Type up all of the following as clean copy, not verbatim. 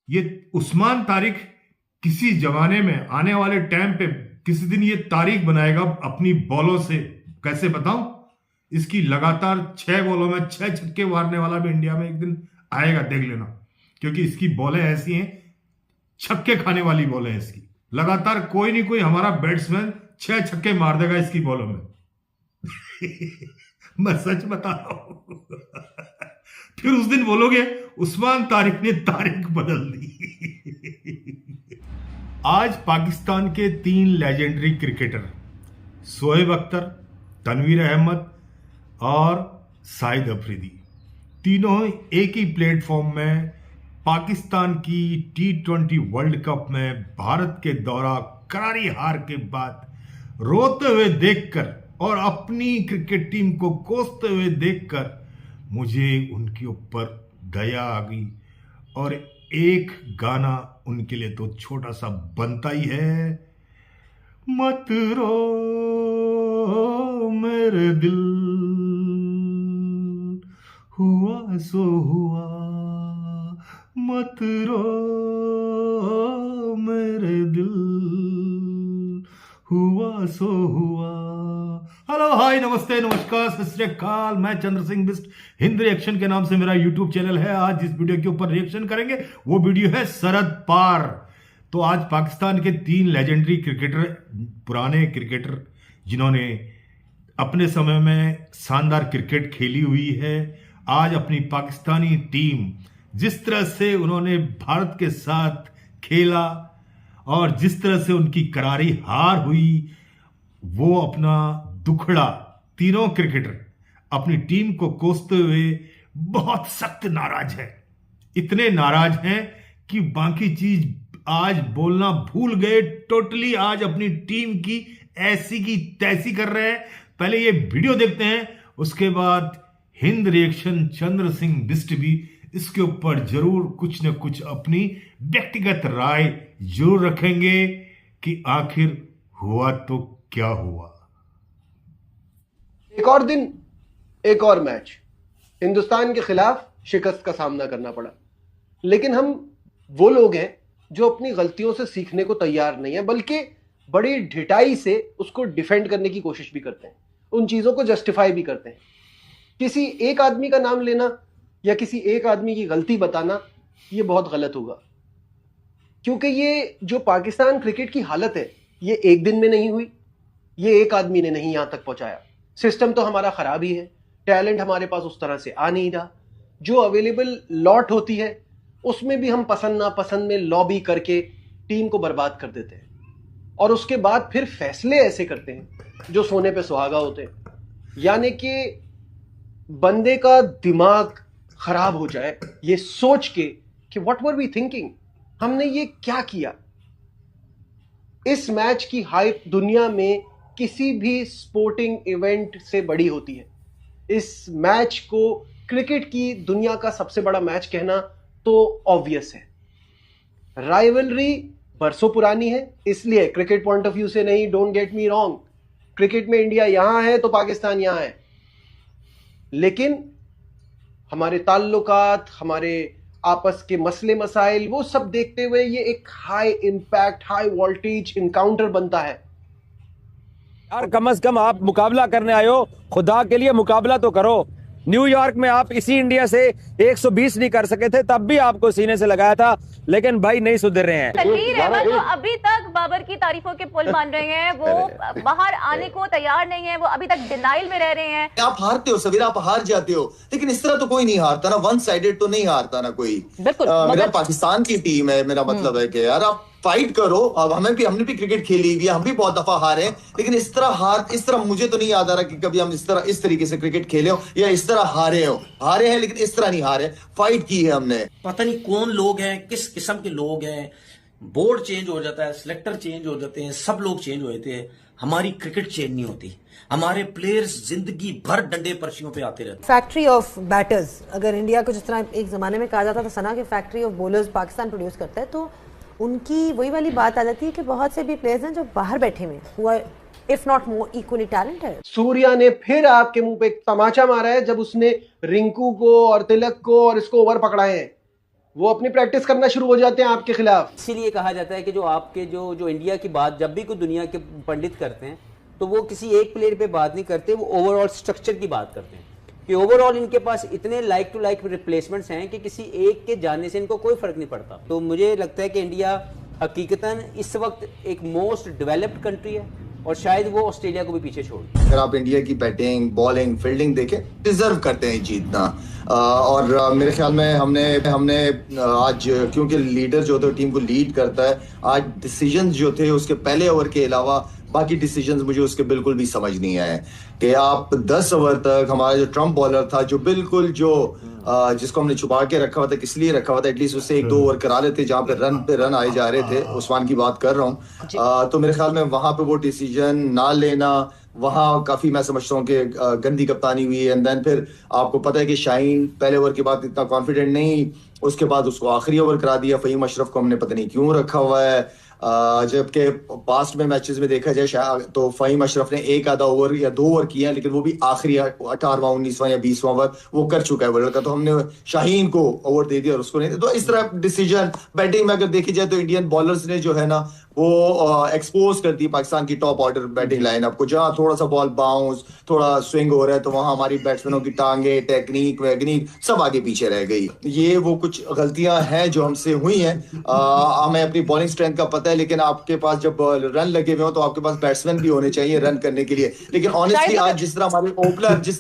ये उस्मान तारिक किसी जमाने में आने वाले टाइम पे किसी दिन ये तारीख बनाएगा अपनी बॉलों से। कैसे बताऊं? इसकी लगातार 6 बॉलों में 6 छक्के मारने वाला भी इंडिया में एक दिन आएगा, देख लेना। क्योंकि इसकी बॉलें ऐसी हैं, छक्के खाने वाली बॉलें हैं इसकी। लगातार कोई नहीं कोई हमारा बैट्समैन 6 छक्के मार देगा इसकी बॉलों में। मैं सच बता रहा हूं। फिर उस दिन बोलोगे उस्मान तारिक ने तारीख बदल दी। आज पाकिस्तान के 3 लेजेंडरी क्रिकेटर शोएब अख्तर, तनवीर अहमद और शाहिद अफरीदी, तीनों एक ही प्लेटफॉर्म में पाकिस्तान की T20 वर्ल्ड कप में भारत के दौरा करारी हार के बाद रोते हुए देखकर और अपनी क्रिकेट टीम को कोसते हुए देखकर मुझे उनके ऊपर दया आ गई। और एक गाना उनके लिए तो छोटा सा बनता ही है, मत रो मेरे दिल, हुआ सो हुआ, मत रो मेरे दिल, हुआ सो हुआ। हेलो, हाय, नमस्ते, नमस्कार, सत श्री अकाल। मैं चंद्र सिंह बिस्ट, हिंद रिएक्शन के नाम से मेरा यूट्यूब चैनल है। आज जिस वीडियो के ऊपर रिएक्शन करेंगे वो वीडियो है सरहद पार। तो आज पाकिस्तान के 3 लेजेंडरी क्रिकेटर, पुराने क्रिकेटर जिन्होंने अपने समय में शानदार क्रिकेट खेली हुई है, आज अपनी पाकिस्तानी टीम जिस तरह से उन्होंने भारत के साथ खेला और जिस तरह से उनकी करारी हार हुई, वो अपना दुखड़ा, तीनों क्रिकेटर अपनी टीम को कोसते हुए बहुत सख्त नाराज है। इतने नाराज हैं कि बाकी चीज आज बोलना भूल गए। टोटली आज अपनी टीम की ऐसी की तैसी कर रहे हैं। पहले ये वीडियो देखते हैं, उसके बाद हिंद रिएक्शन चंद्र सिंह बिस्ट भी इसके ऊपर जरूर कुछ न कुछ अपनी व्यक्तिगत राय जरूर रखेंगे कि आखिर हुआ तो क्या हुआ। एक और दिन, एक और मैच, हिंदुस्तान के खिलाफ शिकस्त का सामना करना पड़ा। लेकिन हम वो लोग हैं जो अपनी गलतियों से सीखने को तैयार नहीं है, बल्कि बड़ी ढिठाई से उसको डिफेंड करने की कोशिश भी करते हैं, उन चीजों को जस्टिफाई भी करते हैं। किसी एक आदमी का नाम लेना या किसी एक आदमी की गलती बताना, ये बहुत गलत होगा। क्योंकि ये जो पाकिस्तान क्रिकेट की हालत है, ये एक दिन में नहीं हुई, ये एक आदमी ने नहीं यहां तक पहुंचाया। सिस्टम तो हमारा खराब ही है, टैलेंट हमारे पास उस तरह से आ नहीं रहा। जो अवेलेबल लॉट होती है उसमें भी हम पसंद नापसंद में लॉबी करके टीम को बर्बाद कर देते हैं और उसके बाद फिर फैसले ऐसे करते हैं जो सोने पे सुहागा होते हैं। यानी कि बंदे का दिमाग खराब हो जाए ये सोच के कि व्हाट वर वी थिंकिंग, हमने ये क्या किया। इस मैच की हाइप दुनिया में किसी भी स्पोर्टिंग इवेंट से बड़ी होती है। इस मैच को क्रिकेट की दुनिया का सबसे बड़ा मैच कहना तो ऑब्वियस है। राइवलरी बरसों पुरानी है, इसलिए क्रिकेट पॉइंट ऑफ व्यू से नहीं, don't get me wrong, cricket में इंडिया यहां है तो पाकिस्तान यहां है। लेकिन हमारे ताल्लुकात, हमारे आपस के मसले मसाइल, वो सब देखते हुए ये एक high impact, high voltage encounter बनता है। यार कम से कम आप मुकाबला करने आए हो, खुदा के लिए मुकाबला तो करो। न्यूयॉर्क में आप इसी इंडिया से 120 नहीं कर सके थे, तब भी आपको सीने से लगाया था, लेकिन भाई नहीं सुधर रहे हैं। तनवीर अहमद तो अभी तक बाबर की तारीफों के पुल मान रहे हैं, वो बाहर आने को तैयार नहीं है, वो अभी तक डिनाइल में रह रहे हैं। आप हारते हो सवेरा, आप हार जाते हो, लेकिन इस तरह तो कोई नहीं हारता ना, वन साइडेड तो नहीं हारता ना कोई। बिल्कुल मेरा पाकिस्तान की टीम है, मेरा मतलब है कि यार आप फाइट करो। अब हमने भी क्रिकेट खेली हुई है, हम भी बहुत दफा हारे हैं, लेकिन इस तरह मुझे तो नहीं याद आ रहा कि कभी हम इस तरीके से क्रिकेट खेले हो या इस तरह हारे हैं, लेकिन इस तरह नहीं हारे, फाइट की है हमने। पता नहीं कौन लोग हैं, किस किस्म के लोग हैं, बोर्ड चेंज हो जाता है, सिलेक्टर चेंज हो जाते हैं, सब लोग चेंज हो जाते हैं, हमारी क्रिकेट चेंज नहीं होती। हमारे प्लेयर्स जिंदगी भर डंडे पर्चियों पे आते रहते। फैक्ट्री ऑफ बैटर्स, अगर इंडिया को जिस तरह एक जमाने में कहा जाता था सना के factory of bowlers Pakistan produce करता है, तो उनकी वही वाली बात आ जाती है कि बहुत से भी प्लेयर्स हैं जो बाहर बैठे हुए हुआ, if not more equally talented. Surya ने फिर आपके मुंह पे एक तमाचा मारा है जब उसने रिंकू को और तिलक को और इसको ओवर पकड़ाए हैं। वो अपनी प्रैक्टिस करना शुरू हो जाते हैं आपके खिलाफ। इसीलिए कहा जाता है कि जो आपके जो इंडिया की बात जब भी कोई दुनिया के पंडित करते हैं तो वो किसी एक प्लेयर पे बात नहीं करते, वो ओवरऑल स्ट्रक्चर की बात करते हैं कि ओवरऑल इनके पास इतने लाइक टू लाइक रिप्लेसमेंट्स हैं कि किसी एक के जाने से इनको कोई फर्क नहीं पड़ता। तो मुझे लगता है कि इंडिया हकीकतन इस वक्त एक मोस्ट डेवलप्ड कंट्री है और शायद वो ऑस्ट्रेलिया को भी पीछे छोड़ दे। अगर आप इंडिया की बैटिंग, बॉलिंग, फील्डिंग देखें, डिजर्व करते हैं जीतना। और मेरे ख्याल में हमने आज, क्योंकि लीडर जो थे टीम को लीड करता है, आज डिसीजंस जो थे उसके पहले ओवर के अलावा बाकी डिसीजंस मुझे उसके बिल्कुल भी समझ नहीं आए कि आप 10 ओवर तक हमारा जो ट्रम्प बॉलर था, जो बिल्कुल जिसको हमने छुपा के रखा हुआ था, किस लिए रखा हुआ था, एटलीस्ट उससे 1-2 ओवर करा लेते जहां पे रन आए जा रहे थे। उस्मान की बात कर रहा हूँ। तो मेरे ख्याल में वहां पे वो डिसीजन ना लेना, वहां काफी मैं समझता हूँ कि गंदी कप्तानी हुई। एंड देन फिर आपको पता है कि शाहीन पहले ओवर के बाद इतना कॉन्फिडेंट नहीं, उसके बाद उसको आखिरी ओवर करा दिया। फहीम अशरफ को हमने पता नहीं क्यों रखा हुआ है। जबकि पास्ट में मैचेस में देखा जाए तो फहीम अशरफ ने 1 आधा ओवर या 2 ओवर किया, लेकिन वो भी आखिरी 18वां, 19वां या 20वां ओवर वो कर चुका है वो लड़का। तो हमने शाहीन को ओवर दे दिया और उसको नहीं दिया। तो इस तरह डिसीजन बैटिंग में अगर देखी जाए तो इंडियन बॉलर्स ने जो है ना वो एक्सपोज कर दी पाकिस्तान की टॉप ऑर्डर बैटिंग लाइनअप को। जहां थोड़ा सा बॉल बाउंस, थोड़ा स्विंग हो रहा है तो वहां हमारी बैट्समैनों की टांगे, टेक्निक वैगनिक सब आगे पीछे रह गई। ये वो कुछ गलतियां हैं जो हमसे हुई हैं। हमें अपनी बॉलिंग स्ट्रेंथ का पता है, लेकिन आपके पास जब रन लगे हुए हो तो आपके पास बैट्समैन भी होने चाहिए रन करने के लिए। लेकिन ऑनेस्टली आज जिस तरह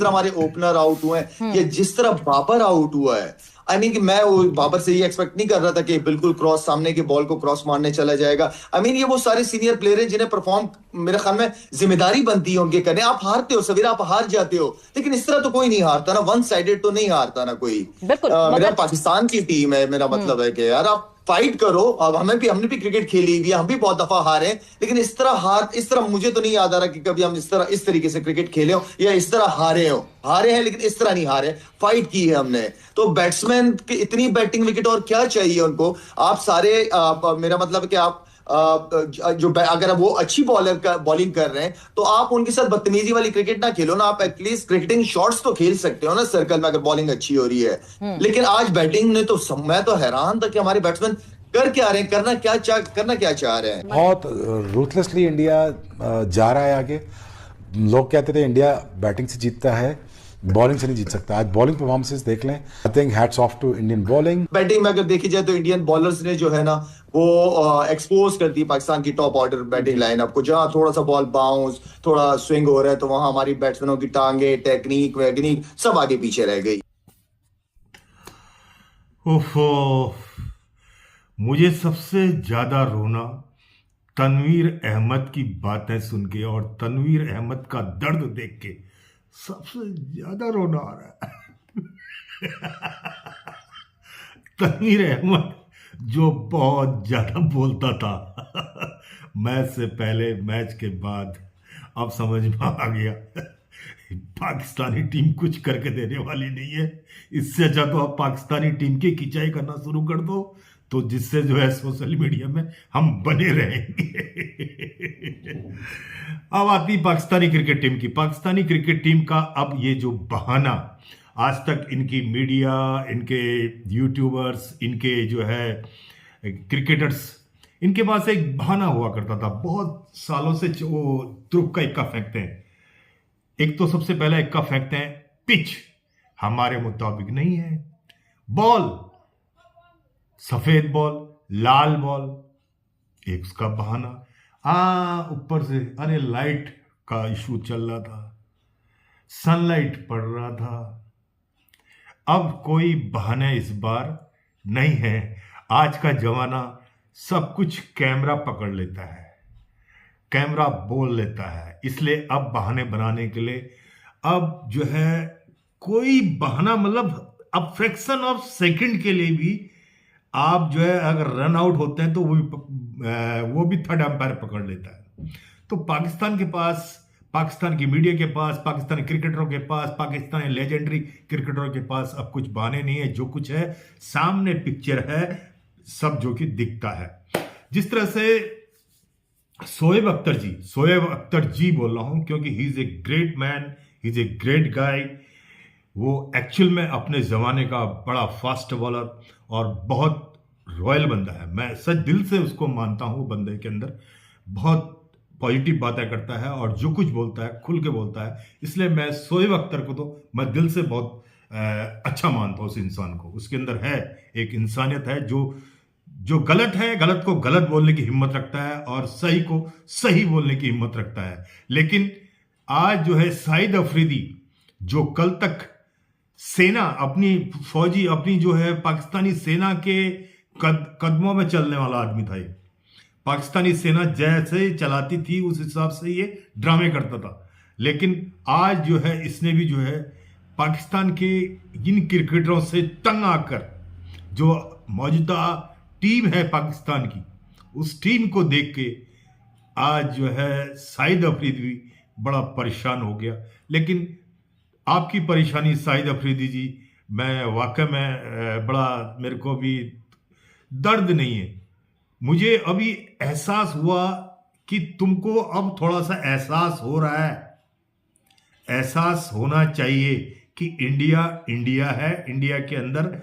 हमारे ओपनर आउट हुए हैं या जिस तरह बाबर आउट हुआ है, आई मीन कि मैं वो बाबर से ये एक्सपेक्ट नहीं कर रहा था कि बिल्कुल क्रॉस सामने के बॉल को क्रॉस मारने चला जाएगा। आई मीन ये वो सारे सीनियर प्लेयर हैं जिन्हें परफॉर्म, मेरे ख्याल में जिम्मेदारी बनती है उनके करने। आप हारते हो सवेरे, आप हार जाते हो, लेकिन इस तरह तो कोई नहीं हारता ना, वन साइडेड तो नहीं हारता ना कोई। मेरा पाकिस्तान की टीम है, मेरा मतलब है कि यार आप फाइट करो। अब हमने भी क्रिकेट खेली हुई है, हम भी बहुत दफा हारे, लेकिन इस तरह मुझे तो नहीं याद आ रहा कि कभी हम इस तरीके से क्रिकेट खेले हो या इस तरह हारे हैं, लेकिन इस तरह नहीं हारे, फाइट की है हमने। तो बैट्समैन की इतनी बैटिंग विकेट और क्या चाहिए उनको। आप सारे मेरा मतलब है कि आप अगर वो अच्छी बॉलिंग कर रहे हैं तो आप उनके साथ बदतमीजी वाली क्रिकेट ना खेलो ना। आप एटलीस्ट क्रिकेटिंग शॉट्स तो खेल सकते हो ना सर्कल में, अगर बॉलिंग अच्छी हो रही है। लेकिन आज बैटिंग ने तो मैं तो हैरान था कि हमारे बैट्समैन कर क्या रहे हैं, करना क्या चाह रहे हैं। बहुत रूथलेसली इंडिया जा रहा है आगे। लोग कहते थे इंडिया बैटिंग से जीतता है, बॉलिंग से नहीं जीत सकता। आज बॉलिंग परफॉर्मेंसेस देख लें। I think hats off to Indian bowling. Batting में अगर देखी जाए तो इंडियन बॉलर्स ने जो है ना वो एक्सपोज कर दी पाकिस्तान की टॉप ऑर्डर बैटिंग लाइनअप को। जहां थोड़ा सा बॉल बाउंस, थोड़ा स्विंग हो रहा है तो वहां हमारी बैट्समैनों की टांगे, टेक्निक वैगनिक सब आगे पीछे रह गई। ओफो, मुझे सबसे ज्यादा रोना तनवीर अहमद की बातें सुन के और तनवीर अहमद का दर्द देख के सबसे ज्यादा रोना आ रहा है। तनवीर अहमद जो बहुत ज्यादा बोलता था मैच से पहले, मैच के बाद, अब समझ में आ गया पाकिस्तानी टीम कुछ करके देने वाली नहीं है। इससे अच्छा तो आप पाकिस्तानी टीम की खिंचाई करना शुरू कर दो, तो जिससे जो है सोशल मीडिया में हम बने रहेंगे। अब आती पाकिस्तानी क्रिकेट टीम की। पाकिस्तानी क्रिकेट टीम का अब ये जो बहाना, आज तक इनकी मीडिया, इनके यूट्यूबर्स, इनके जो है क्रिकेटर्स, इनके पास एक बहाना हुआ करता था बहुत सालों से। वो तुर्क का इक्का फेंकते हैं। एक तो सबसे पहला इक्का फेंकते हैं पिच हमारे मुताबिक नहीं है, बॉल सफेद बॉल, लाल बॉल, एक उसका बहाना। ऊपर से अरे लाइट का इशू चल रहा था, सनलाइट पड़ रहा था। अब कोई बहाने इस बार नहीं है। आज का जमाना सब कुछ कैमरा पकड़ लेता है, कैमरा बोल लेता है, इसलिए अब बहाने बनाने के लिए अब जो है कोई बहाना, मतलब अब फ्रैक्शन ऑफ सेकंड के लिए भी आप जो है अगर रन आउट होते हैं तो वो भी थर्ड अंपायर पकड़ लेता है। तो पाकिस्तान के पास, पाकिस्तान की मीडिया के पास, पाकिस्तानी क्रिकेटरों के पास, पाकिस्तानी लेजेंडरी क्रिकेटरों के पास अब कुछ बहाने नहीं है। जो कुछ है सामने पिक्चर है, सब जो कि दिखता है। जिस तरह से शोएब अख्तर जी बोल रहा हूं क्योंकि he is a great man, he is a great guy. वो एक्चुअल में अपने ज़माने का बड़ा फास्ट बॉलर और बहुत रॉयल बंदा है। मैं सच दिल से उसको मानता हूँ। बंदे के अंदर बहुत पॉजिटिव बातें करता है और जो कुछ बोलता है खुल के बोलता है। इसलिए मैं शोएब अख्तर को तो मैं दिल से बहुत अच्छा मानता हूँ उस इंसान को। उसके अंदर है एक इंसानियत है, जो गलत है गलत को गलत बोलने की हिम्मत रखता है और सही को सही बोलने की हिम्मत रखता है। लेकिन आज जो है शाहिद अफरीदी, जो कल तक सेना अपनी फौजी अपनी जो है पाकिस्तानी सेना के कदमों में चलने वाला आदमी था। ये पाकिस्तानी सेना जैसे चलाती थी उस हिसाब से ये ड्रामे करता था। लेकिन आज जो है इसने भी जो है पाकिस्तान के इन क्रिकेटरों से तंग आकर जो मौजूदा टीम है पाकिस्तान की, उस टीम को देख के आज जो है शाहिद अफरीदी भी बड़ा परेशान हो गया। लेकिन आपकी परेशानी शाहिद अफरीदी जी, मैं वाकई में बड़ा मेरे को भी दर्द नहीं है। मुझे अभी एहसास हुआ कि तुमको अब थोड़ा सा एहसास हो रहा है। एहसास होना चाहिए कि इंडिया इंडिया है। इंडिया के अंदर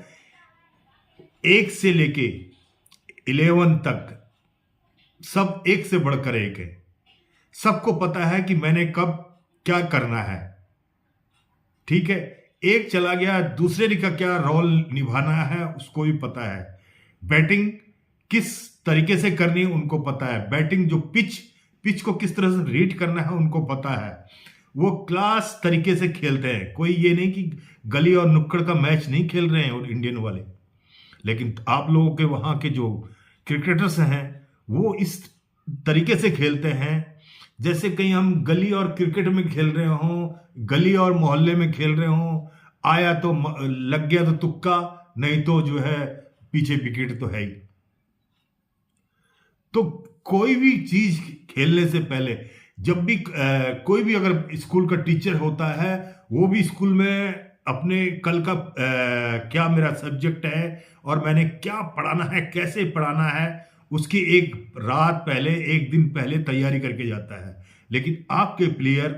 1 से लेके 11 तक सब एक से बढ़कर एक है। सबको पता है कि मैंने कब क्या करना है। ठीक है, एक चला गया, दूसरे का क्या रोल निभाना है उसको भी पता है। बैटिंग किस तरीके से करनी है उनको पता है। बैटिंग जो पिच को किस तरह से रीड करना है उनको पता है। वो क्लास तरीके से खेलते हैं। कोई ये नहीं कि गली और नुक्कड़ का मैच नहीं खेल रहे हैं और इंडियन वाले। लेकिन आप लोगों के वहां के जो क्रिकेटर्स हैं वो इस तरीके से खेलते हैं जैसे कहीं हम गली और क्रिकेट में खेल रहे हों, गली और मोहल्ले में खेल रहे हों। आया तो लग गया तो तुक्का, नहीं तो जो है पीछे विकेट तो है ही। तो कोई भी चीज खेलने से पहले जब भी कोई भी अगर स्कूल का टीचर होता है वो भी स्कूल में अपने कल का क्या मेरा सब्जेक्ट है और मैंने क्या पढ़ाना है, कैसे पढ़ाना है, उसकी एक रात पहले, एक दिन पहले तैयारी करके जाता है। लेकिन आपके प्लेयर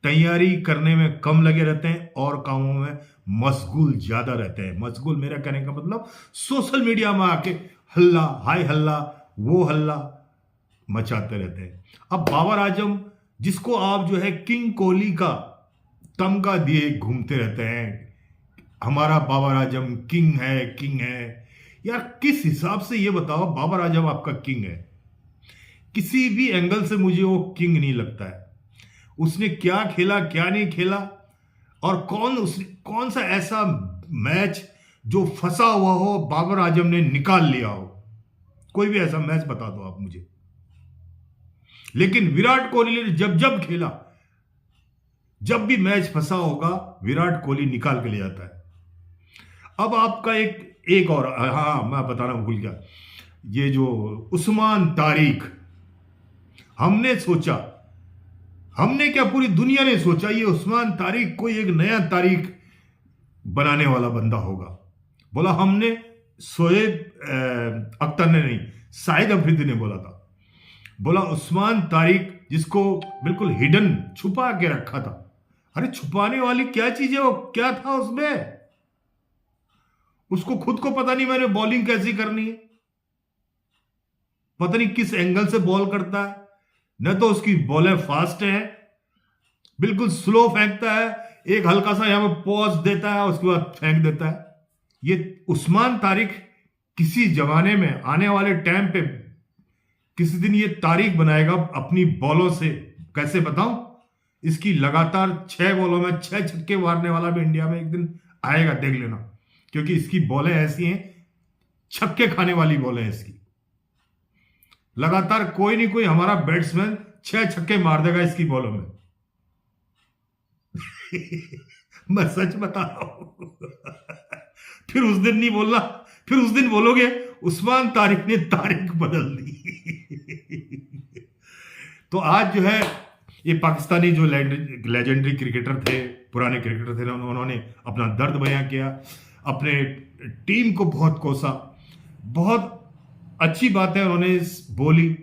तैयारी करने में कम लगे रहते हैं और कामों में मशगूल ज्यादा रहते हैं। मशगूल मेरा कहने का मतलब सोशल मीडिया में आके हल्ला, हाय हल्ला, वो हल्ला मचाते रहते हैं। अब बाबर आजम, जिसको आप जो है किंग कोहली का तमगा दिए घूमते रहते हैं, हमारा बाबर आजम किंग है। यार किस हिसाब से, ये बताओ, बाबर आजम आपका किंग है? किसी भी एंगल से मुझे वो किंग नहीं लगता है। उसने क्या खेला, क्या नहीं खेला, और कौन सा ऐसा मैच जो फंसा हुआ हो बाबर आजम ने निकाल लिया हो? कोई भी ऐसा मैच बता दो आप मुझे। लेकिन विराट कोहली ने जब खेला, जब भी मैच फंसा होगा विराट कोहली निकाल के ले जाता है। अब आपका एक और, हाँ मैं बताना भूल गया, ये जो उस्मान तारिक, हमने क्या पूरी दुनिया ने सोचा ये उस्मान तारिक कोई एक नया तारिक बनाने वाला बंदा होगा। बोला हमने, शोएब अख्तर ने नहीं, शाहिद अफरीदी ने बोला था। बोला उस्मान तारिक, जिसको बिल्कुल हिडन छुपा के रखा था। अरे छुपाने वाली क्या चीज है, वो क्या था उसमें? उसको खुद को पता नहीं मैंने बॉलिंग कैसी करनी है, पता नहीं किस एंगल से बॉल करता है। न तो उसकी बॉलें फास्ट है, बिल्कुल स्लो फेंकता है, एक हल्का सा यहां पर पॉज देता है उसके बाद फेंक देता है। ये उस्मान तारिक किसी जमाने में, आने वाले टाइम पे किसी दिन ये तारीख बनाएगा अपनी बॉलों से। कैसे बताऊं? इसकी लगातार 6 बॉलों में 6 छक्के मारने वाला भी इंडिया में एक दिन आएगा, देख लेना। क्योंकि इसकी बॉलें ऐसी हैं, छक्के खाने वाली बॉलें हैं इसकी। लगातार कोई नहीं कोई हमारा बैट्समैन 6 छक्के मार देगा इसकी बॉलों में। मैं सच बता रहा हूं। फिर उस दिन नहीं बोलना, फिर उस दिन बोलोगे उस्मान तारिक ने तारीख बदल दी। तो आज जो है ये पाकिस्तानी जो लेजेंडरी क्रिकेटर थे, पुराने क्रिकेटर थे, उन्होंने अपना दर्द बयां किया, अपने टीम को बहुत कोसा। बहुत अच्छी बात है उन्होंने बोली,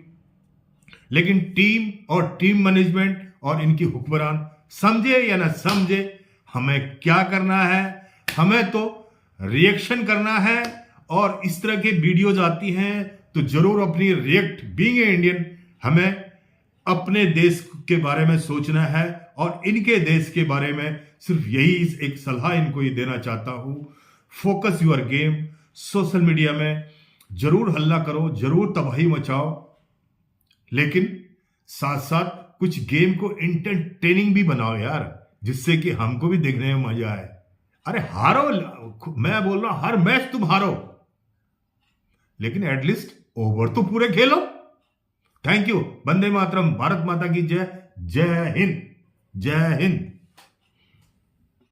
लेकिन टीम और टीम मैनेजमेंट और इनकी हुक्मरान समझे या ना समझे, हमें क्या करना है, हमें तो रिएक्शन करना है। और इस तरह के वीडियोज आती हैं तो जरूर अपनी रिएक्ट, बीइंग ए इंडियन हमें अपने देश के बारे में सोचना है। और इनके देश के बारे में सिर्फ यही एक सलाह इनको ये देना चाहता हूं, focus your game. Social media में जरूर हल्ला करो, जरूर तबाही मचाओ, लेकिन साथ साथ कुछ गेम को एंटरटेनिंग भी बनाओ यार, जिससे कि हमको भी देखने में मजा आए। अरे हारो, मैं बोल रहा हूं हर मैच तुम हारो, लेकिन एटलीस्ट ओवर तो पूरे खेलो। Thank you. वंदे मातरम। भारत माता की जय। जय हिंद। जय हिंद।